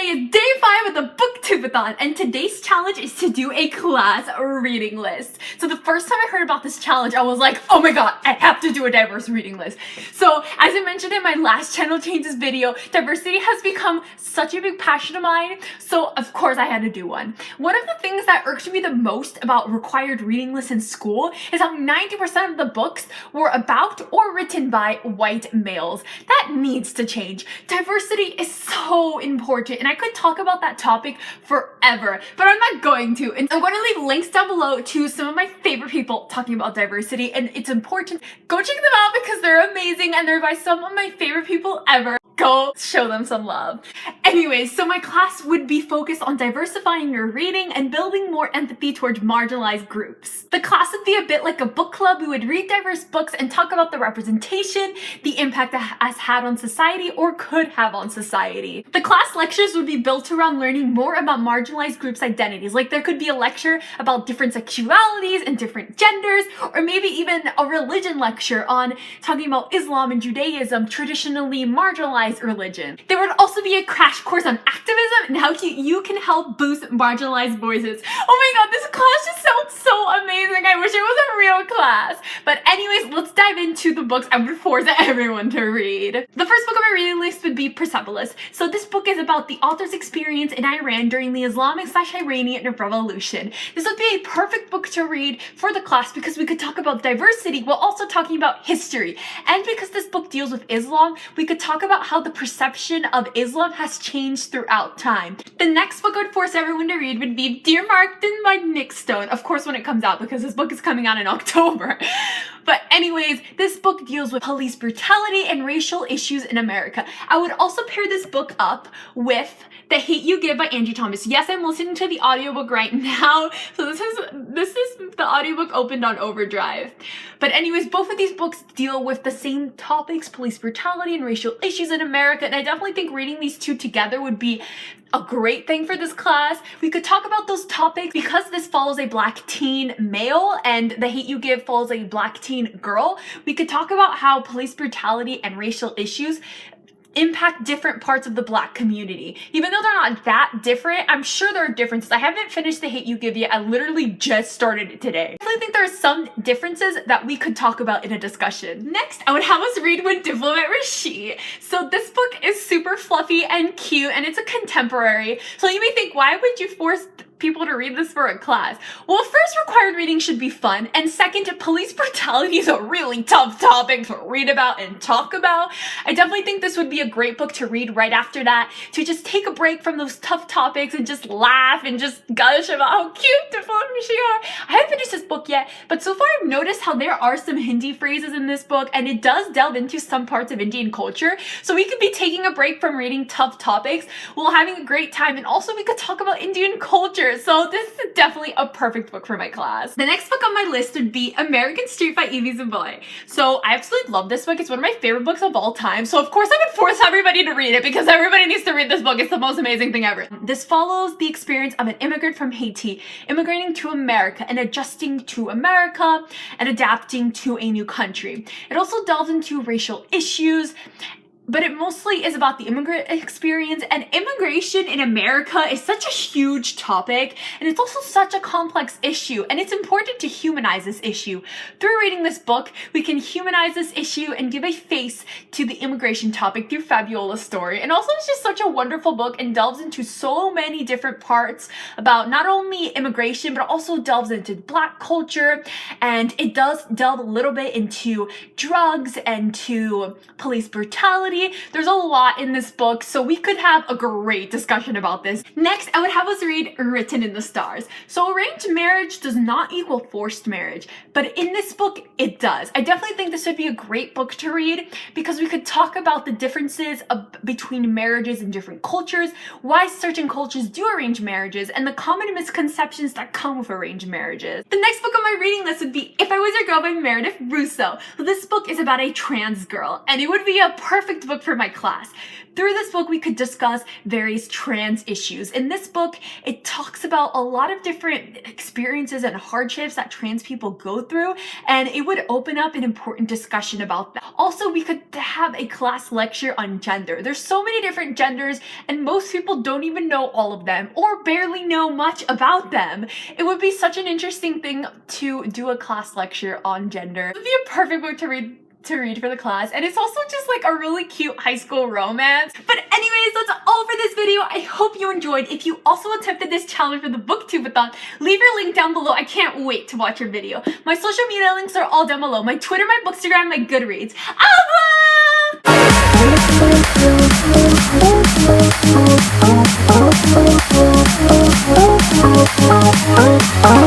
today is day 5 of the Booktubeathon, and today's challenge is to do a class reading list. So the first time I heard about this challenge, I was like, oh my god, I have to do a diverse reading list. So as I mentioned in my last channel changes video, diversity has become such a big passion of mine, so of course I had to do one. One of the things that irked me the most about required reading lists in school is how 90% of the books were about or written by white males. That needs to change. Diversity is so important, and I could talk about that topic forever, but I'm not going to. And I'm going to leave links down below to some of my favorite people talking about diversity, and it's important. Go check them out because they're amazing and they're by some of my favorite people ever. Go show them some love. Anyways, so my class would be focused on diversifying your reading and building more empathy towards marginalized groups. The class would be a bit like a book club. We would read diverse books and talk about the representation, the impact it has had on society or could have on society. The class lectures would be built around learning more about marginalized groups' identities. Like there could be a lecture about different sexualities and different genders, or maybe even a religion lecture on talking about Islam and Judaism, traditionally marginalized religion. There would also be a crash course on activism and how you can help boost marginalized voices. Oh my god, this class just sounds so amazing. I wish it was a real class. But anyways, let's dive into the books I would force everyone to read. The first book on my reading list would be Persepolis. So this book is about the author's experience in Iran during the Islamic/Iranian Revolution. This would be a perfect book to read for the class because we could talk about diversity while also talking about history. And because this book deals with Islam, we could talk about how the perception of Islam has changed throughout time. The next book I would force everyone to read would be Dear Martin by Nick Stone. Of course when it comes out, because this book is coming out in October. But anyways, this book deals with police brutality and racial issues in America. I would also pair this book up with The Hate You Give by Angie Thomas. Yes, I'm listening to the audiobook right now. So this is the audiobook opened on overdrive. But anyways, both of these books deal with the same topics, police brutality and racial issues in America. And I definitely think reading these two together would be a great thing for this class. We could talk about those topics because this follows a black teen male and The Hate You Give follows a black teen girl. We could talk about how police brutality and racial issues impact different parts of the black community. Even though they're not that different, I'm sure there are differences. I haven't finished The Hate You Give yet. I literally just started it today. I think there are some differences that we could talk about in a discussion. Next, I would have us read Diplomat Rishi. So this book is super fluffy and cute, and it's a contemporary. So you may think, why would you force people to read this for a class? Well, first, required reading should be fun, and second, police brutality is a really tough topic to read about and talk about. I definitely think this would be a great book to read right after that, to just take a break from those tough topics and just laugh and just gush about how cute Dimple and Rishi are. I haven't finished this book yet, but so far I've noticed how there are some Hindi phrases in this book, and it does delve into some parts of Indian culture, so we could be taking a break from reading tough topics while having a great time, and also we could talk about Indian culture. So this is definitely a perfect book for my class. The next book on my list would be American Street by Evie Zavoy. So I absolutely love this book. It's one of my favorite books of all time. So of course I would force everybody to read it because everybody needs to read this book. It's the most amazing thing ever. This follows the experience of an immigrant from Haiti immigrating to America and adjusting to America and adapting to a new country. It also delves into racial issues, but it mostly is about the immigrant experience, and immigration in America is such a huge topic, and it's also such a complex issue, and it's important to humanize this issue. Through reading this book, we can humanize this issue and give a face to the immigration topic through Fabiola's story. And also it's just such a wonderful book and delves into so many different parts about not only immigration, but also delves into black culture, and it does delve a little bit into drugs and to police brutality. There's a lot in this book, so we could have a great discussion about this. Next, I would have us read Written in the Stars. So arranged marriage does not equal forced marriage, but in this book, it does. I definitely think this would be a great book to read because we could talk about the differences between marriages in different cultures, why certain cultures do arrange marriages, and the common misconceptions that come with arranged marriages. The next book on my reading list would be If I Was Your Girl by Meredith Russo. So this book is about a trans girl, and it would be a perfect perfect book for my class. Through this book, we could discuss various trans issues. In this book, it talks about a lot of different experiences and hardships that trans people go through, and it would open up an important discussion about that. Also, we could have a class lecture on gender. There's so many different genders, and most people don't even know all of them or barely know much about them. It would be such an interesting thing to do a class lecture on gender. It would be a perfect book to read for the class, and it's also just like a really cute high school romance. But anyways, that's all for this video. I hope you enjoyed. If you also attempted this challenge for the Booktubeathon, leave your link down below. I can't wait to watch your video. My social media links are all down below. My Twitter, my Bookstagram, my Goodreads. Au revoir!